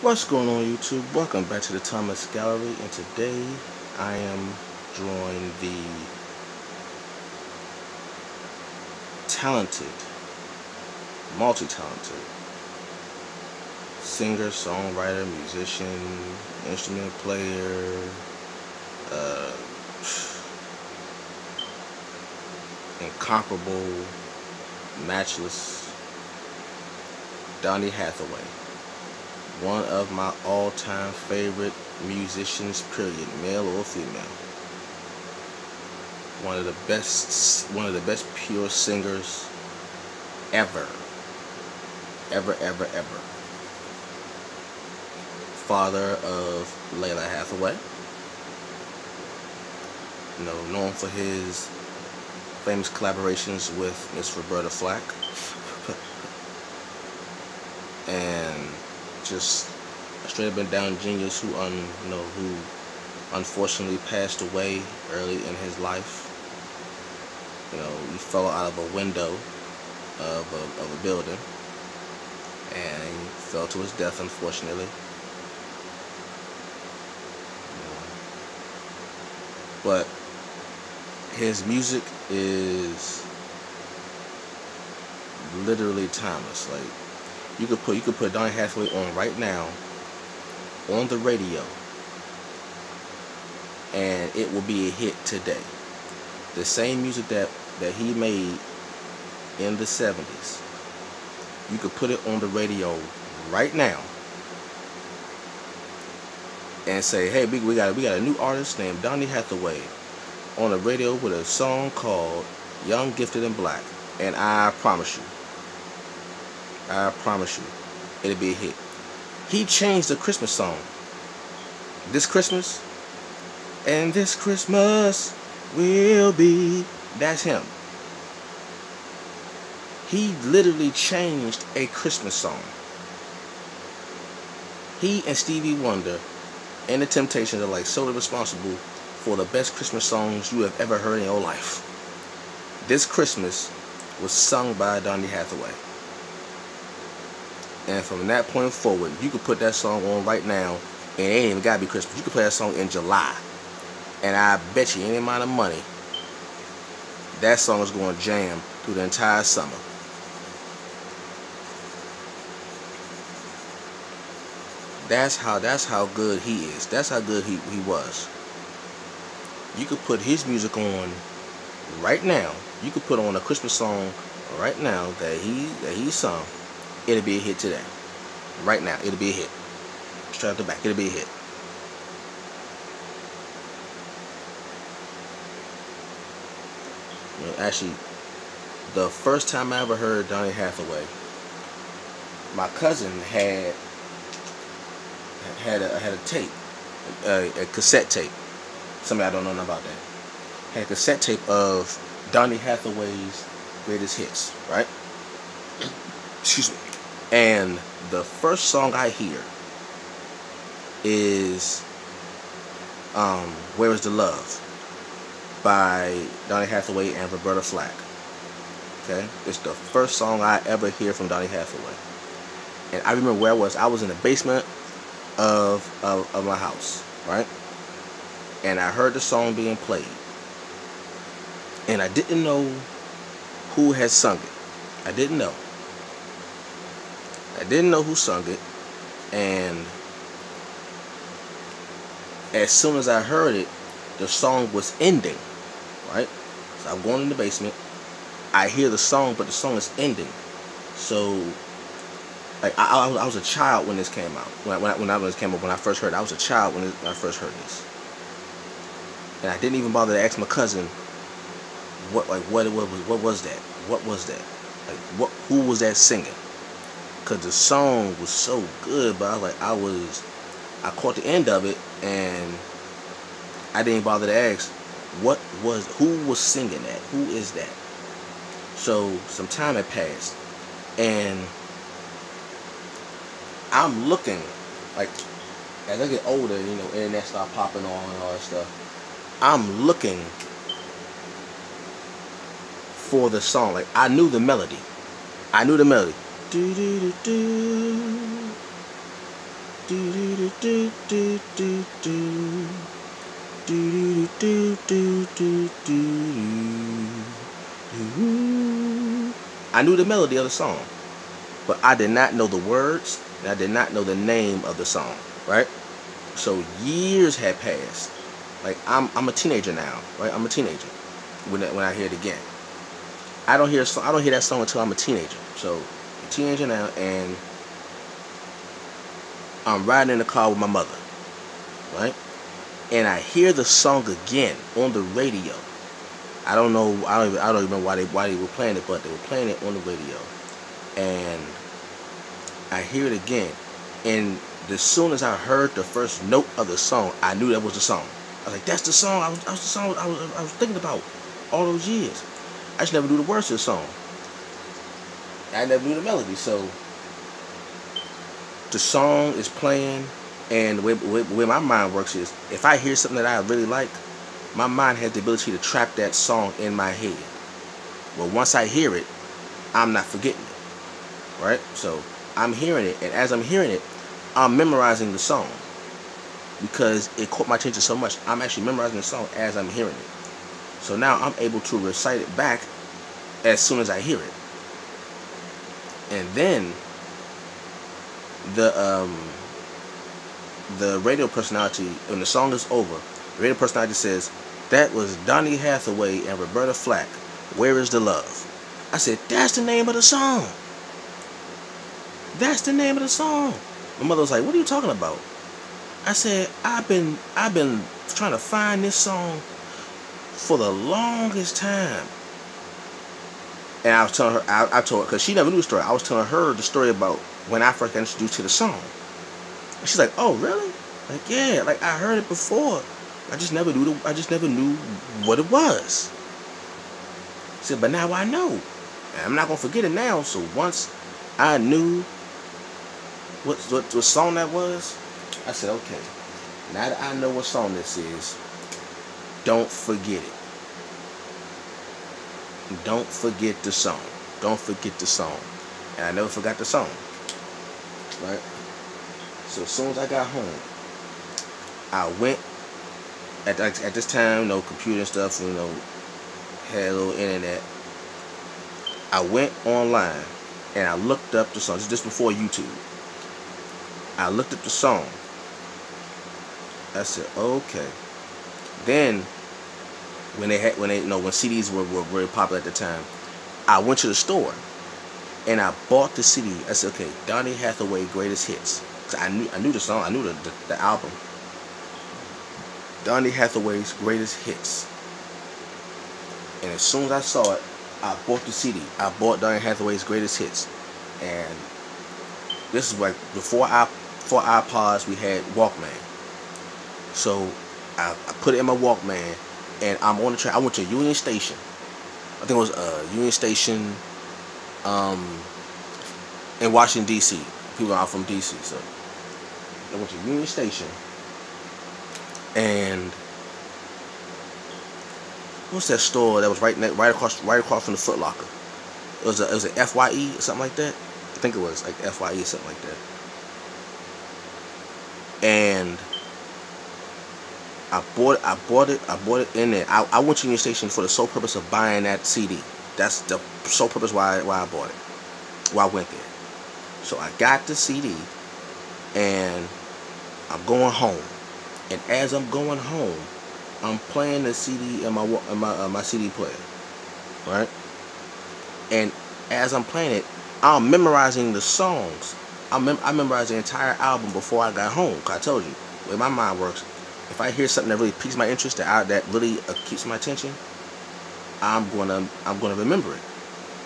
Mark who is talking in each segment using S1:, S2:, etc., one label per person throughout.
S1: What's going on, YouTube? Welcome back to the Thomas Gallery, and today I am drawing the talented, multi-talented singer, songwriter, musician, instrument player, uh, incomparable, matchless Donny Hathaway. One of my all-time favorite musicians, period, male or female. One of the best pure singers ever. Ever, ever, ever. Father of Layla Hathaway. Known for his famous collaborations with Miss Roberta Flack. And just a straight up and down genius who unfortunately passed away early in his life. He fell out of a window of a building and he fell to his death, unfortunately. But his music is literally timeless. Like, you could put Donny Hathaway on right now on the radio and it will be a hit today. The same music that he made in the 70s, you could put it on the radio right now and say, hey, we got a new artist named Donny Hathaway on the radio with a song called Young, Gifted, and Black, and I promise you, it'll be a hit. He changed the Christmas song. This Christmas, and this Christmas will be. That's him. He literally changed a Christmas song. He and Stevie Wonder and the Temptations are like solely responsible for the best Christmas songs you have ever heard in your life. This Christmas was sung by Donny Hathaway. And from that point forward, you could put that song on right now, and it ain't even gotta be Christmas. You could play that song in July, and I bet you any amount of money that song is going to jam through the entire summer. That's how good he is. That's how good he was. You could put his music on right now. You could put on a Christmas song right now that he sung. It'll be a hit today. Right now, it'll be a hit. Straight out the back, it'll be a hit. Actually, the first time I ever heard Donny Hathaway, my cousin had a tape, a cassette tape. Some of y'all don't know nothing about that. Had a cassette tape of Donny Hathaway's greatest hits, right? Excuse me. And the first song I hear is Where Is the Love by Donny Hathaway and Roberta Flack. Okay? It's the first song I ever hear from Donny Hathaway. And I remember where I was. I was in the basement of my house, right? And I heard the song being played. And I didn't know who had sung it. I didn't know who sung it, and as soon as I heard it, the song was ending, right? So I'm going in the basement, I hear the song, but the song is ending. So, like, I was a child when this came out. When I first heard it, I was a child when I first heard this, and I didn't even bother to ask my cousin what was that? Like, who was that singing? Because the song was so good, but I caught the end of it, and I didn't bother to ask who was singing that? Who is that? So some time had passed, and I'm looking, like, as I get older, internet start popping on and all that stuff. I'm looking for the song. Like, I knew the melody. Do, do, do, do. Do do do do do do do do do do do. I knew the melody of the song, but I did not know the words, and I did not know the name of the song. Right? So years had passed. Like I'm a teenager now, right? I'm a teenager when I hear it again. I don't hear that song until I'm a teenager. So I'm a teenager now, and I'm riding in the car with my mother, right? And I hear the song again on the radio. I don't know. I don't even know why they were playing it, but they were playing it on the radio, and I hear it again. And as soon as I heard the first note of the song, I knew that was the song. I was like, "That's the song. I was thinking about all those years. I just never knew the words to the song. I never knew the melody, so." The song is playing, and the way my mind works is, if I hear something that I really like, my mind has the ability to trap that song in my head. Well, once I hear it, I'm not forgetting it, right? So I'm hearing it, and as I'm hearing it, I'm memorizing the song because it caught my attention so much. I'm actually memorizing the song as I'm hearing it. So now I'm able to recite it back as soon as I hear it, and then the radio personality, when the song is over, the radio personality says, "That was Donny Hathaway and Roberta Flack. Where is the love?" I said, "That's the name of the song. That's the name of the song." My mother was like, "What are you talking about?" I said, I've been trying to find this song for the longest time." And I was telling her, I told her, because she never knew the story, I was telling her the story about when I first got introduced to the song. And she's like, "Oh, really?" Like, "Yeah, like I heard it before. I just never knew what it was." She said, "But now I know. And I'm not gonna forget it now." So once I knew what song that was, I said, "Okay, now that I know what song this is, don't forget it. Don't forget the song. Don't forget the song." And I never forgot the song. Right? So as soon as I got home, I went, at this time, computer and stuff, had a little internet. I went online and I looked up the song. Just before YouTube. I looked up the song. I said, "Okay." Then when CDs were very popular at the time, I went to the store and I bought the CD. I said, "Okay, Donny Hathaway Greatest Hits." Cause I knew the song. I knew the album. Donny Hathaway's Greatest Hits. And as soon as I saw it, I bought the CD. I bought Donny Hathaway's Greatest Hits. And this is like before iPods, we had Walkman. So I put it in my Walkman, and I'm on the train. I went to Union Station. I think it was Union Station in Washington, D.C. People are from D.C. So I went to Union Station, and what's that store that was right across from the Foot Locker? It was an FYE or something like that. I think it was like FYE or something like that. And I bought it in there. I went to Union Station for the sole purpose of buying that CD. That's the sole purpose why I bought it. Why I went there. So I got the CD, and I'm going home. And as I'm going home, I'm playing the CD in my CD player, right? And as I'm playing it, I'm memorizing the songs. I memorized the entire album before I got home. Cause I told you, the way my mind works, if I hear something that really piques my interest, that really keeps my attention, I'm gonna remember it.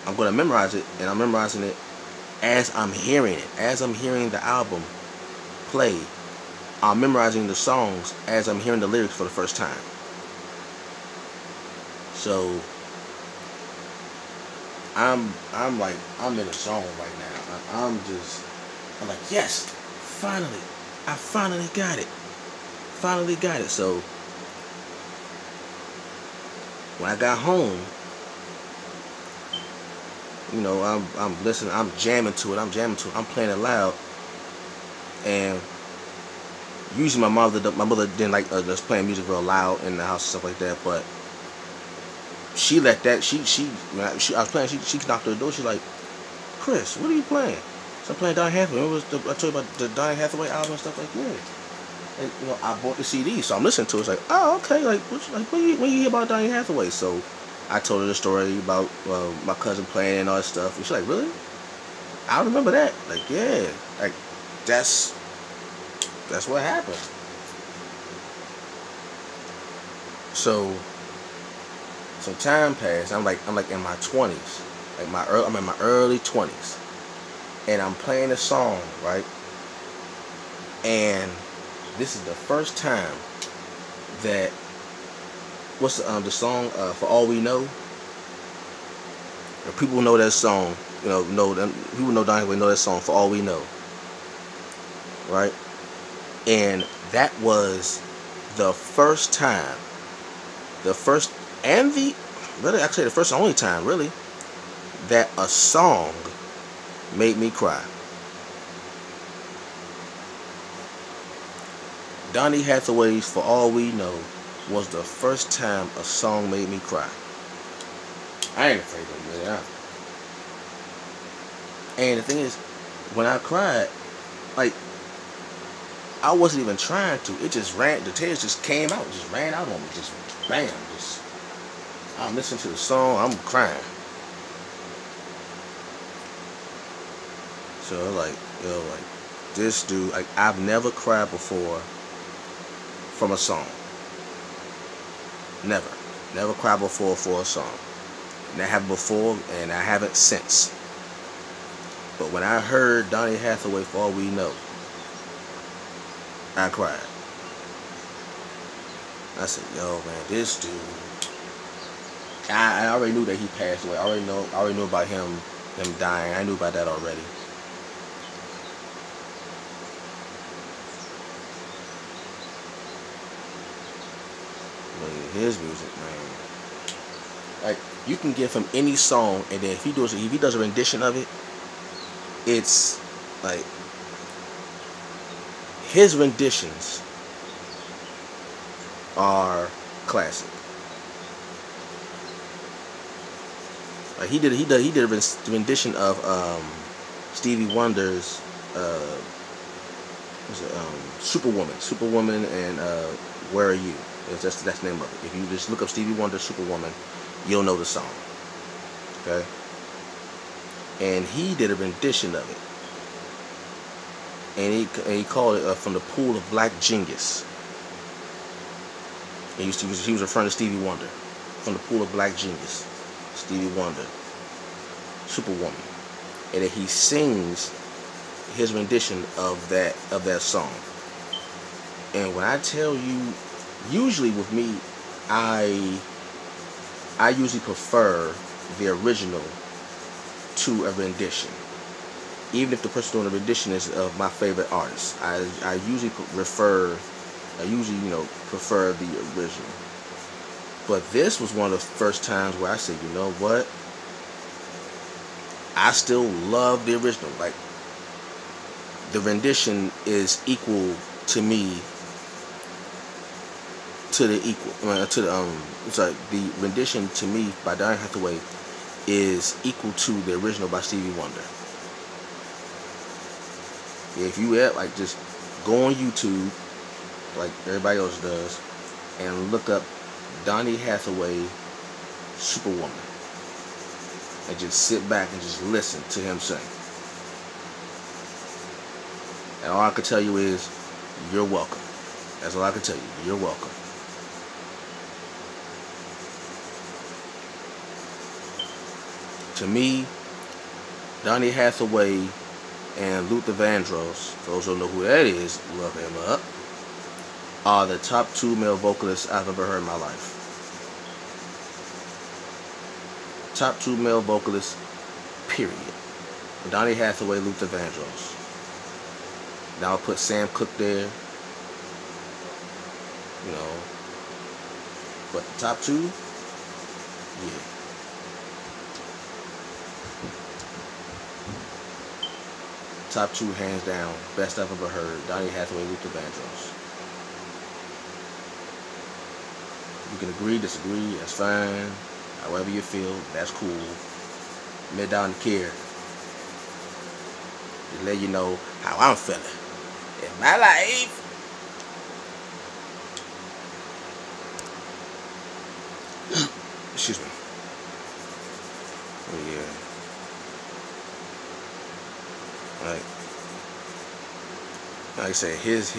S1: I'm gonna memorize it, and I'm memorizing it as I'm hearing it. As I'm hearing the album play, I'm memorizing the songs as I'm hearing the lyrics for the first time. So I'm in a zone right now. I'm like, yes, finally, I finally got it. Finally got it. So when I got home, I'm listening, I'm jamming to it, I'm playing it loud, and Usually my mother didn't like us playing music real loud in the house and stuff like that, but she let that I was playing, she knocked on the door. She's like, Chris, what are you playing? So I'm playing Donny Hathaway. I told you about the Donny Hathaway album and stuff like that. And, you know, I bought the CD, so I'm listening to it. It's like, oh, okay, like, when you hear about Donny Hathaway? So I told her the story about my cousin playing and all that stuff. And she's like, really? I remember that. Like, yeah, like that's what happened. So some time passed. I'm like in my 20s, I'm in my early 20s, and I'm playing a song, right? And this is the first time that what's the song For All We Know. And people know that song. You know them. People know Donny. We know that song For All We Know, right? And that was the first time, the first and the really, actually the first and only time, really, that a song made me cry. Donny Hathaway's For All We Know was the first time a song made me cry. I ain't afraid to admit it. And the thing is, when I cried, like, I wasn't even trying to. It just ran. The tears just came out. Just ran out on me. Just bam. Just I'm listening to the song. I'm crying. So like, like this dude. Like, I've never cried before from a song. Never cried before for a song. And I haven't before, and I haven't since. But when I heard Donny Hathaway For All We Know, I cried. I said, yo, man, this dude. I already knew that he passed away. I already knew about him dying. I knew about that already. But his music, man. Like, you can give him any song, and then if he does a rendition of it, it's like his renditions are classic. Like he did a rendition of Stevie Wonder's Superwoman, and Where Are You? That's the name of it. If you just look up Stevie Wonder Superwoman, you'll know the song. Okay. And he did a rendition of it, and he called it From the Pool of Black Genius. And he was referring to Stevie Wonder. From the Pool of Black Genius, Stevie Wonder, Superwoman, and then he sings his rendition of that song. And when I tell you, usually with me, I usually prefer the original to a rendition, even if the person doing the rendition is of my favorite artist. I usually prefer the original. But this was one of the first times where I said, you know what, I still love the original. Like, the rendition is equal to me to the it's like the rendition to me by Donny Hathaway is equal to the original by Stevie Wonder. If you like, just go on YouTube like everybody else does and look up Donny Hathaway Superwoman and just sit back and just listen to him sing. And all I can tell you is, you're welcome. That's all I can tell you. You're welcome. To me, Donny Hathaway and Luther Vandross, for those who don't know who that is, look him up, are the top 2 male vocalists I've ever heard in my life. Top 2 male vocalists, period. Donny Hathaway, Luther Vandross. Now I'll put Sam Cooke there, you know. But the top 2, yeah. Top 2 hands down. Best I've ever heard. Donny Hathaway, Luther Vandross. You can agree, disagree, that's fine. However you feel, that's cool. Me down care. To let you know how I'm feeling in my life. Excuse me. Oh, yeah. Like I said, his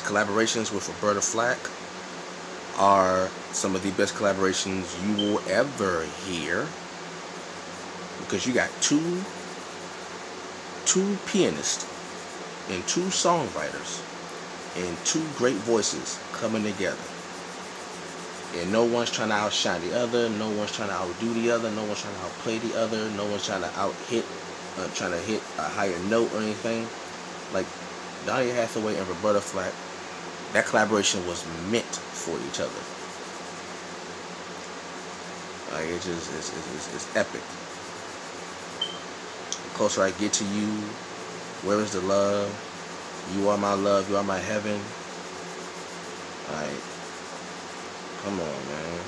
S1: collaborations with Roberta Flack are some of the best collaborations you will ever hear, because you got two pianists and 2 songwriters and 2 great voices coming together, and no one's trying to outshine the other, no one's trying to outdo the other, no one's trying to outplay the other, no one's trying to trying to hit a higher note or anything. Like Donny Hathaway and Roberta Flack, that collaboration was meant for each other. Like it's epic. The closer I get to you, where is the love? You are my love, you are my heaven. Like, come on, man.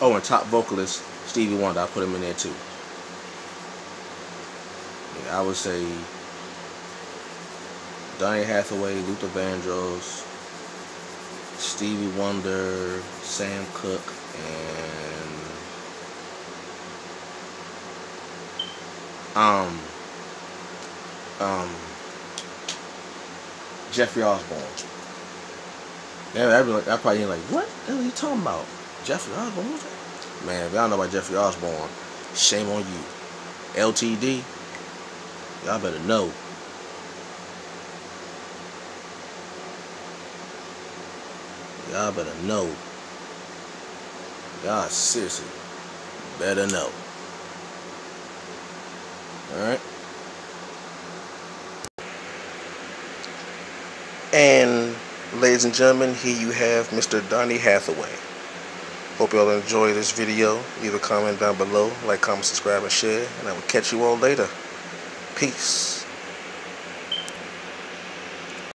S1: Oh, and top vocalist Stevie Wonder, I put him in there too. Yeah, I would say Donny Hathaway, Luther Vandross, Stevie Wonder, Sam Cooke, and Jeffrey Osborne. Yeah, I probably like, what the hell are you talking about? Jeffrey Osborne? Who's that? Man, if y'all know about Jeffrey Osborne, shame on you. LTD, y'all better know. Y'all better know. Y'all seriously better know. Alright? And ladies and gentlemen, here you have Mr. Donny Hathaway. Hope y'all enjoy this video. Leave a comment down below, like, comment, subscribe, and share. And I will catch you all later. Peace.